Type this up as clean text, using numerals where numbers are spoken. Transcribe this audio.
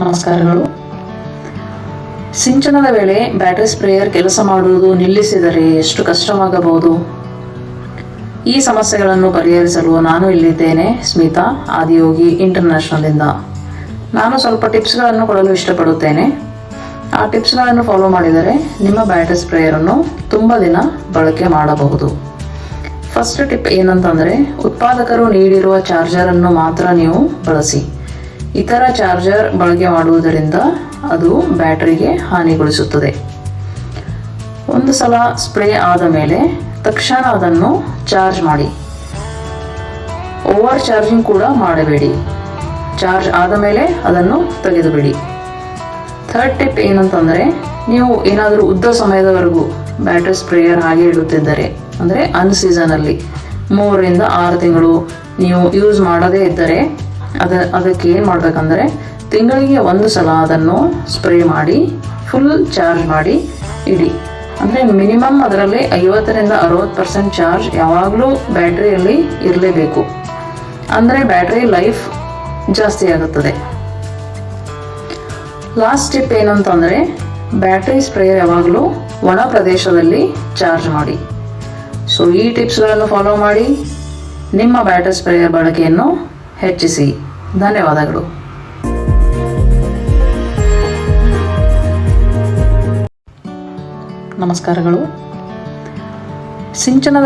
ನಮಸ್ಕಾರಗಳು. ಸಿಂಚನದ ವೇಳೆ battery sprayer ಕೆಲಸ ಮಾಡುವುದು ನಿಲ್ಲಿಸಿದರೆ ಎಷ್ಟು ಕಷ್ಟವಾಗಬಹುದು? ಈ ಸಮಸ್ಯೆಗಳನ್ನು ಪರಿಹರಿಸಲು ನಾನು ಇಲ್ಲಿದ್ದೇನೆ. ಸ್ಮಿತಾ, ಆದಿಯೋಗಿ ಇಂಟರ್ನ್ಯಾಷನಲ್ ಇಂದ. ನಾನು ಸ್ವಲ್ಪ ಟಿಪ್ಸ್ಗಳನ್ನು ಕೊಡಲು ಇಷ್ಟಪಡುತ್ತೇನೆ. ಆ ಟಿಪ್ಸ್ಗಳನ್ನು ಫಾಲೋ ಮಾಡಿದರೆ ನಿಮ್ಮ ಬ್ಯಾಟರಿ ಸ್ಪ್ರೇಯರನ್ನು ತುಂಬ ದಿನ ಬಳಕೆ ಮಾಡಬಹುದು. ಫಸ್ಟ್ ಟಿಪ್ ಏನಂತಂದರೆ, ಉತ್ಪಾದಕರು ನೀಡಿರುವ ಚಾರ್ಜರನ್ನು ಮಾತ್ರ ನೀವು ಬಳಸಿ. ಇತರ ಚಾರ್ಜರ್ ಬಳಕೆ ಮಾಡುವುದರಿಂದ ಅದು ಬ್ಯಾಟರಿಗೆ ಹಾನಿಗೊಳಿಸುತ್ತದೆ. ಒಂದು ಸಲ ಸ್ಪ್ರೇ ಆದ ಮೇಲೆ ತಕ್ಷಣ ಅದನ್ನು ಚಾರ್ಜ್ ಮಾಡಿ. ಓವರ್ ಚಾರ್ಜಿಂಗ್ ಕೂಡ ಮಾಡಬೇಡಿ. ಚಾರ್ಜ್ ಆದ ಮೇಲೆ ಅದನ್ನು ತೆಗೆದುಬಿಡಿ. ಥರ್ಡ್ ಟಿಪ್ ಏನಂತಂದರೆ, ನೀವು ಏನಾದರೂ ಉದ್ದ ಸಮಯದವರೆಗೂ ಬ್ಯಾಟರಿ ಸ್ಪ್ರೇಯರ್ ಹಾಗೆ ಇಡುತ್ತಿದ್ದರೆ, ಅಂದರೆ ಅನ್ಸೀಸನಲ್ಲಿ 3 ರಿಂದ 6 ತಿಂಗಳು ನೀವು ಯೂಸ್ ಮಾಡದೇ ಇದ್ದರೆ ಅದಕ್ಕೆ ಏನು ಮಾಡಬೇಕಂದ್ರೆ, ತಿಂಗಳಿಗೆ 1 ಸಲ ಅದನ್ನು ಸ್ಪ್ರೇ ಮಾಡಿ ಫುಲ್ ಚಾರ್ಜ್ ಮಾಡಿ ಇಡಿ. ಅಂದರೆ ಮಿನಿಮಮ್ ಅದರಲ್ಲಿ 50 ರಿಂದ 60% ಚಾರ್ಜ್ ಯಾವಾಗಲೂ ಬ್ಯಾಟ್ರಿಯಲ್ಲಿ ಇರಲೇಬೇಕು. ಅಂದರೆ ಬ್ಯಾಟ್ರಿ ಲೈಫ್ ಜಾಸ್ತಿ ಆಗುತ್ತದೆ. ಲಾಸ್ಟ್ ಟಿಪ್ ಏನಂತಂದರೆ, ಬ್ಯಾಟ್ರಿ ಸ್ಪ್ರೇಯರ್ ಯಾವಾಗಲೂ ಒಣ ಪ್ರದೇಶದಲ್ಲಿ ಚಾರ್ಜ್ ಮಾಡಿ. ಸೊ ಈ ಟಿಪ್ಸ್ಗಳನ್ನು ಫಾಲೋ ಮಾಡಿ ನಿಮ್ಮ ಬ್ಯಾಟರಿ ಸ್ಪ್ರೇಯರ್ ಬಳಕೆಯನ್ನು ಹೆಚ್ಚಿಸಿ. ಧನ್ಯವಾದಗಳು. ನಮಸ್ಕಾರಗಳು. ಸಿಂಚನದ